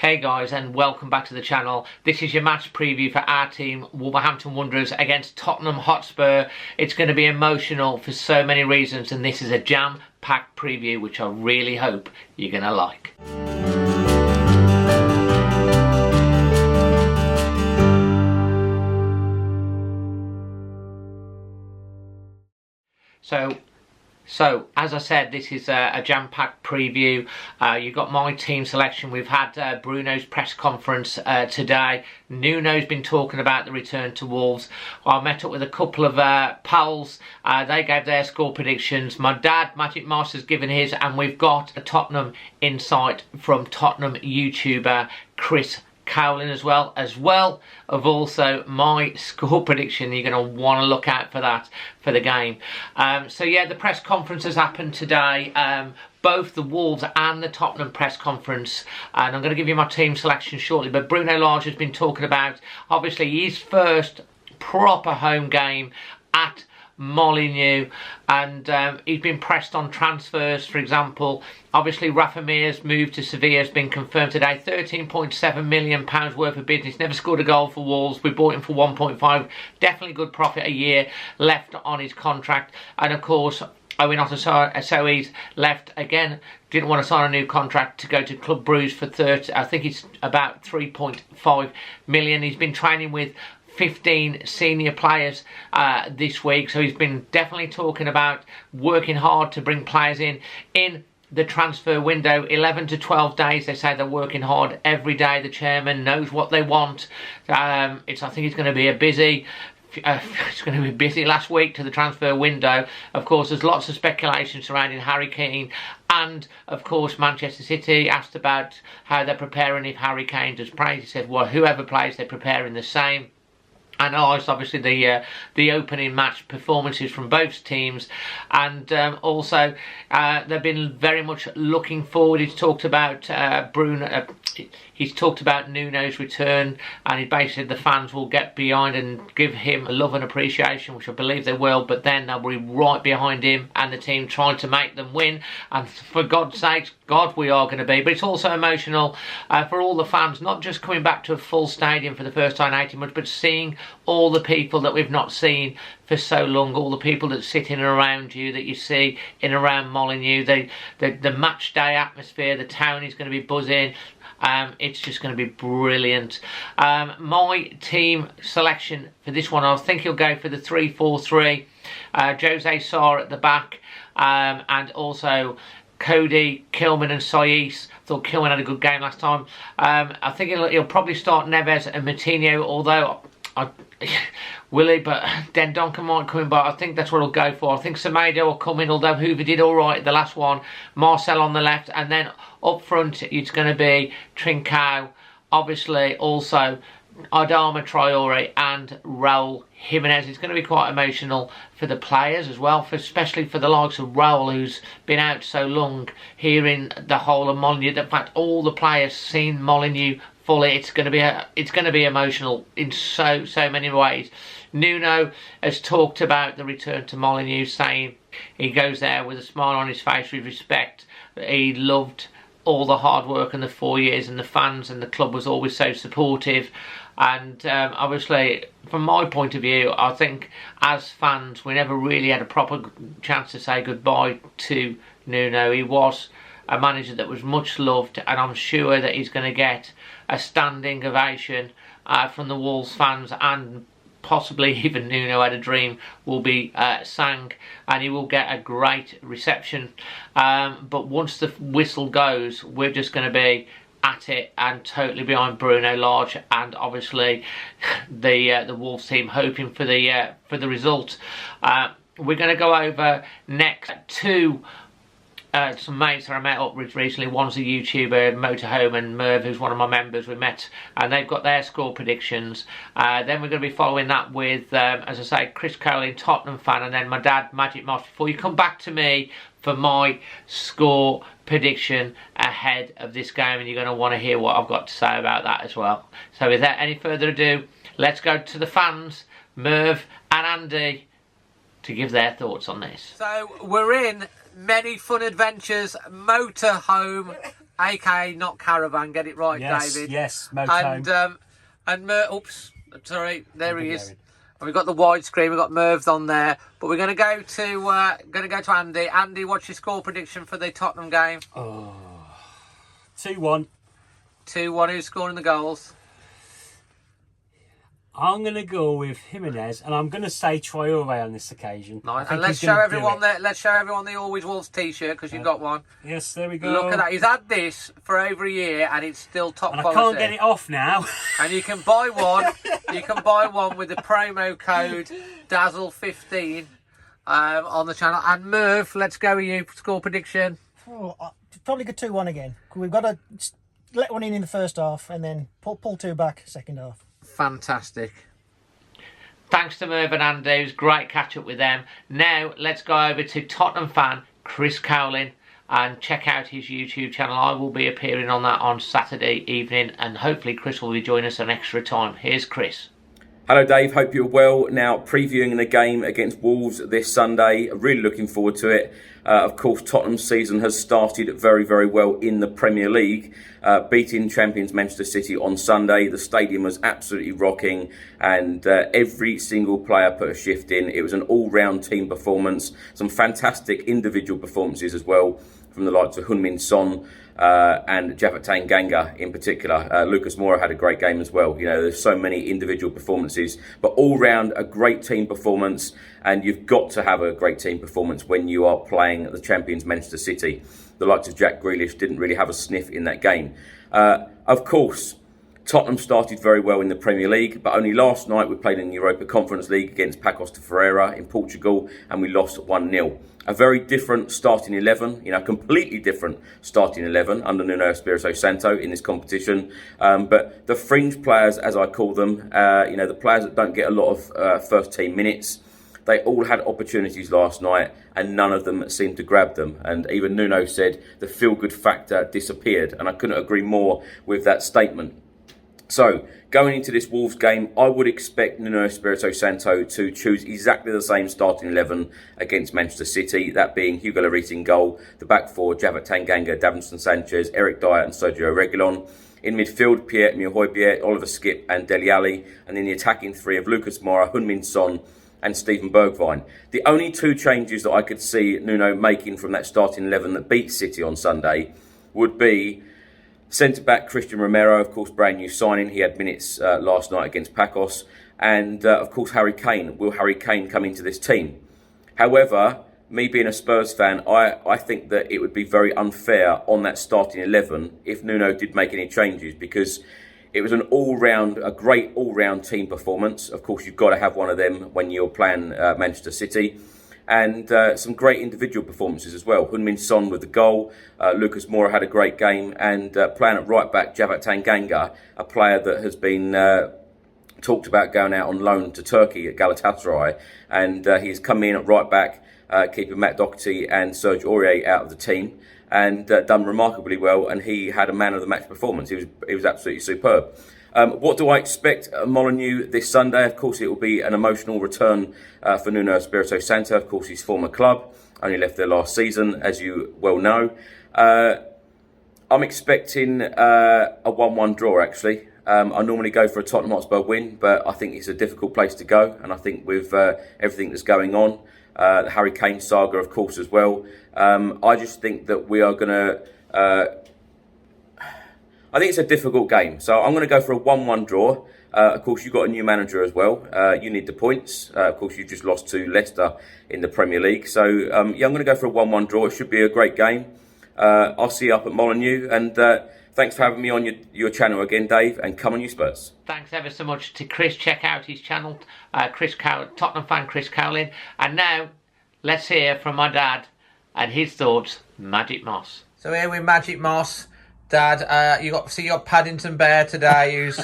Hey guys, and welcome back to the channel. This is your match preview for our team, Wolverhampton Wanderers, against Tottenham Hotspur. It's going to be emotional for so many reasons, and this is a jam-packed preview which I really hope you're going to like. So, as I said, this is a jam-packed preview. You've got my team selection. We've had Bruno's press conference today. Nuno's been talking about the return to Wolves. I met up with a couple of pals. They gave their score predictions. My dad, Magic Master's, given his, and we've got a Tottenham insight from Tottenham YouTuber Chris Cowling as well of also my score prediction. You're going to want to look out for that for the game. So yeah, the press conference has happened today, both the Wolves and the Tottenham press conference, and I'm going to give you my team selection shortly. But Bruno Lage has been talking about obviously his first proper home game at Molineux, and he's been pressed on transfers. For example, obviously Rafa Mir's move to Sevilla has been confirmed today. £13.7 million worth of business. Never scored a goal for Wolves. We bought him for 1.5. Definitely good profit a year left on his contract. And of course, so he's left again. Didn't want to sign a new contract to go to Club Brugge for 30. I think it's about 3.5 million. He's been training with 15 senior players this week, so he's been definitely talking about working hard to bring players in the transfer window. 11 to 12 days, they say they're working hard every day. The chairman knows what they want. I think it's going to be a busy last week to the transfer window. Of course, there's lots of speculation surrounding Harry Kane, and of course Manchester City. Asked about how they're preparing if Harry Kane does play, he said, well, whoever plays, they're preparing the same. Analysed obviously the opening match performances from both teams, and also they've been very much looking forward. He's talked about he's talked about Nuno's return, and he basically the fans will get behind and give him love and appreciation, which I believe they will, but then they'll be right behind him and the team trying to make them win. And for God's sakes, God, we are going to be. But it's also emotional for all the fans, not just coming back to a full stadium for the first time in 18 months, but seeing all the people that we've not seen for so long, all the people that sit in and around you, that you see in and around Molineux, the match day atmosphere. The town is going to be buzzing. It's just going to be brilliant. My team selection for this one, I think he'll go for the 3-4-3. Jose Sarr at the back, and also Cody, Kilman and Saiss. Thought Kilman had a good game last time. I think he'll probably start Neves and Moutinho, although will he? But Dendoncker might come in, but I think that's what he'll go for. I think Semedo will come in, although Hoover did alright the last one. Marcel on the left, and then up front it's going to be Trincao, obviously also Adama Traore and Raul Jimenez. It's going to be quite emotional for the players as well, especially for the likes of Raul, who's been out so long, hearing the whole of Molineux. In fact, all the players seen Molineux fully. It's going to be emotional in so many ways. Nuno has talked about the return to Molineux, saying he goes there with a smile on his face with respect. He loved all the hard work and the 4 years, and the fans and the club was always so supportive. And obviously, from my point of view, I think as fans, we never really had a proper chance to say goodbye to Nuno. He was a manager that was much loved, and I'm sure that he's going to get a standing ovation from the Wolves fans, and possibly even Nuno Had a Dream will be sang, and he will get a great reception. But once the whistle goes, we're just going to be at it and totally behind Bruno Lage, and obviously the Wolves team hoping for the result. We're going to go over next to some mates that I met up with recently. One's a YouTuber, Motorhome, and Merv, who's one of my members. We met, and they've got their score predictions. Then we're going to be following that with, as I say, Chris Cowling, Tottenham fan, and then my dad, Magic Master, before you come back to me for my score prediction ahead of this game, and you're going to want to hear what I've got to say about that as well. So without any further ado, let's go to the fans, Merv and Andy, to give their thoughts on this. So we're in Many Fun Adventures Motorhome aka not caravan. Get it right, yes, David. Yes, motorhome. And oops, sorry, there he is. And we've got the widescreen. We've got Merv on there, but we're going to go to Andy. Andy, what's your score prediction for the Tottenham game? 2-1. 2-1. Who's scoring the goals? I'm going to go with Jimenez, and I'm going to say Traore on this occasion. Nice. And let's show everyone the Always Wolves T-shirt, because you've got one. Yes, there we go. Look at that. He's had this for over a year, and it's still top quality. I can't get it off now. And you can buy one. You can buy one with the promo code Dazzle15 on the channel. And Merv, let's go with you. Score prediction. Probably go 2-1 again. We've got to let one in the first half, and then pull two back second half. Fantastic. Thanks to Merv and Andy. It was great catch up with them. Now let's go over to Tottenham fan Chris Cowlin and check out his YouTube channel. I will be appearing on that on Saturday evening, and hopefully Chris will be joining us an extra time. Here's Chris. Hello Dave, hope you're well. Now previewing the game against Wolves this Sunday, really looking forward to it. Of course, Tottenham's season has started very, very well in the Premier League, beating champions Manchester City on Sunday. The stadium was absolutely rocking, and every single player put a shift in. It was an all-round team performance, some fantastic individual performances as well from the likes of Heung-min Son and Japhet Tanganga in particular. Lucas Moura had a great game as well. You know, there's so many individual performances, but all round a great team performance, and you've got to have a great team performance when you are playing the champions Manchester City. The likes of Jack Grealish didn't really have a sniff in that game. Of course, Tottenham started very well in the Premier League, but only last night we played in the Europa Conference League against Paços de Ferreira in Portugal, and we lost 1-0. A very different starting 11, completely different starting 11 under Nuno Espirito Santo in this competition. But the fringe players, as I call them, the players that don't get a lot of first team minutes, they all had opportunities last night and none of them seemed to grab them. And even Nuno said the feel-good factor disappeared, and I couldn't agree more with that statement. So, going into this Wolves game, I would expect Nuno Espirito Santo to choose exactly the same starting 11 against Manchester City, that being Hugo Lloris in goal, the back four, Japhet Tanganga, Davinson Sanchez, Eric Dyer and Sergio Reguilon. In midfield, Pierre-Emile Højbjerg, Oliver Skipp and Dele Alli. And in the attacking three of Lucas Moura, Heung-min Son and Steven Bergwijn. The only two changes that I could see Nuno making from that starting 11 that beat City on Sunday would be centre-back Christian Romero, of course, brand new signing. He had minutes last night against Paços. And, of course, Harry Kane. Will Harry Kane come into this team? However, me being a Spurs fan, I think that it would be very unfair on that starting 11 if Nuno did make any changes, because it was a great all-round team performance. Of course, you've got to have one of them when you're playing Manchester City. And some great individual performances as well. Heung-min Son with the goal. Lucas Moura had a great game. And playing at right back, Japhet Tanganga, a player that has been talked about going out on loan to Turkey at Galatasaray. And he's come in at right back, keeping Matt Doherty and Serge Aurier out of the team. And done remarkably well. And he had a man of the match performance. He was absolutely superb. What do I expect at Molineux this Sunday? Of course, it will be an emotional return for Nuno Espirito Santo. Of course, his former club. Only left there last season, as you well know. I'm expecting a 1-1 draw, actually. I normally go for a Tottenham Hotspur win, but I think it's a difficult place to go. And I think with everything that's going on, the Harry Kane saga, of course, as well, I just think that we are going to... I think it's a difficult game, so I'm going to go for a 1-1 draw. Of course, you've got a new manager as well. You need the points. Of course, you just lost to Leicester in the Premier League. So, yeah, I'm going to go for a 1-1 draw. It should be a great game. I'll see you up at Molineux. And thanks for having me on your channel again, Dave. And come on, you Spurs. Thanks ever so much to Chris. Check out his channel, Tottenham fan Chris Cowlin. And now, let's hear from my dad and his thoughts, Magic Moss. So here with Magic Moss. Dad, you got Paddington Bear today, who's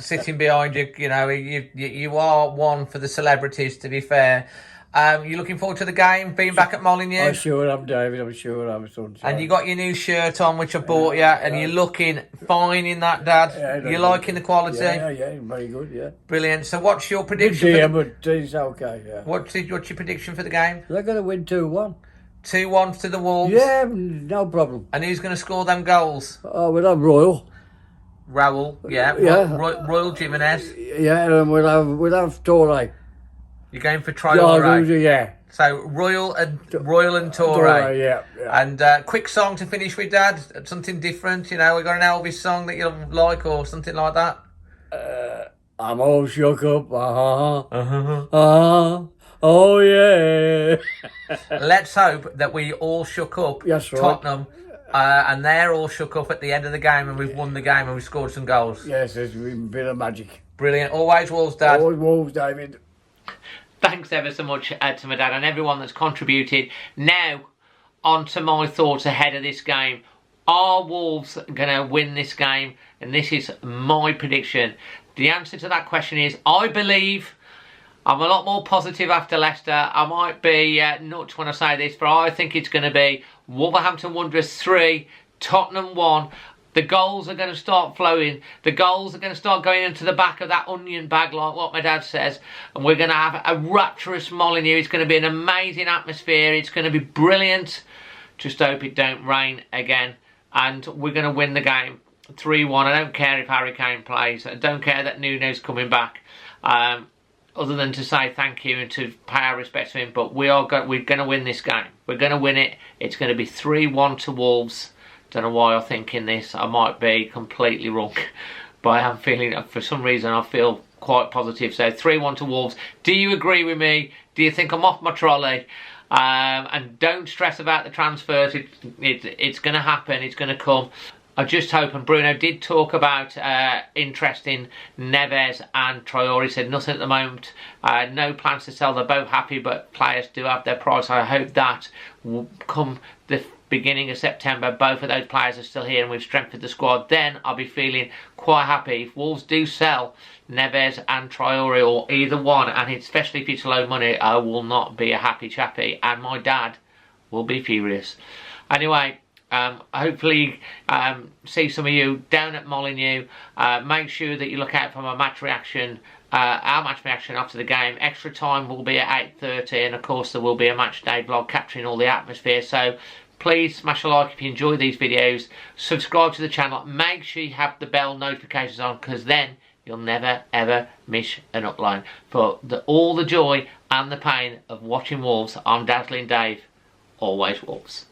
sitting behind you. You know, you are one for the celebrities, to be fair. You looking forward to the game, being back at Molineux? I'm sure I'm, David. I'm sure I'm. And you got your new shirt on, which I bought you, and you're looking fine in that, Dad. Yeah, you're liking the quality? Yeah, very good, yeah. Brilliant. So what's your prediction? Good game, but it's okay, yeah. What's your prediction for the game? They're going to win 2-1. 2-1 to the Wolves. Yeah, no problem. And who's going to score them goals? Oh, we'll have Royal. Raul, yeah. Yeah. Royal Jimenez. Yeah, and we'll have Torre. You're going for Traore. Yeah. So Royal and Torre. Torre, yeah. And quick song to finish with, Dad. Something different, you know. We got an Elvis song that you like or something like that. I'm all shook up. Oh yeah. Let's hope that we all shook up. Yes, right. Tottenham. And they're all shook up at the end of the game, and we've won the game and we've scored some goals. Yes, there's been a bit of magic. Brilliant. Always Wolves, Dad. Always Wolves, David. Thanks ever so much to my dad and everyone that's contributed. Now, on to my thoughts ahead of this game. Are Wolves going to win this game? And this is my prediction. The answer to that question is, I believe. I'm a lot more positive after Leicester. I might be nuts when I say this, but I think it's going to be Wolverhampton Wanderers 3, Tottenham 1. The goals are going to start flowing. The goals are going to start going into the back of that onion bag, like what my dad says. And we're going to have a rapturous Molineux. It's going to be an amazing atmosphere. It's going to be brilliant. Just hope it don't rain again. And we're going to win the game 3-1. I don't care if Harry Kane plays. I don't care that Nuno's coming back. Other than to say thank you and to pay our respects to him. But we're going to win this game. We're going to win it. It's going to be 3-1 to Wolves. Don't know why I'm thinking this. I might be completely wrong. But I am feeling, for some reason, I feel quite positive. So 3-1 to Wolves. Do you agree with me? Do you think I'm off my trolley? And don't stress about the transfers. It's going to happen. It's going to come. I just hope, and Bruno did talk about interest in Neves and Traore. He said nothing at the moment, no plans to sell. They're both happy, but players do have their price. I hope that will come the beginning of September. Both of those players are still here and we've strengthened the squad. Then I'll be feeling quite happy. If Wolves do sell Neves and Traore or either one, and especially if it's low money, I will not be a happy chappy, and my dad will be furious. Anyway, hopefully see some of you down at Molineux. Make sure that you look out for my match reaction, our match reaction after the game. Extra time will be at 8:30, and of course there will be a match day vlog capturing all the atmosphere. So please smash a like if you enjoy these videos. Subscribe to the channel. Make sure you have the bell notifications on, because then you'll never ever miss an upload. For all the joy and the pain of watching Wolves, I'm Dazzling Dave. Always Wolves.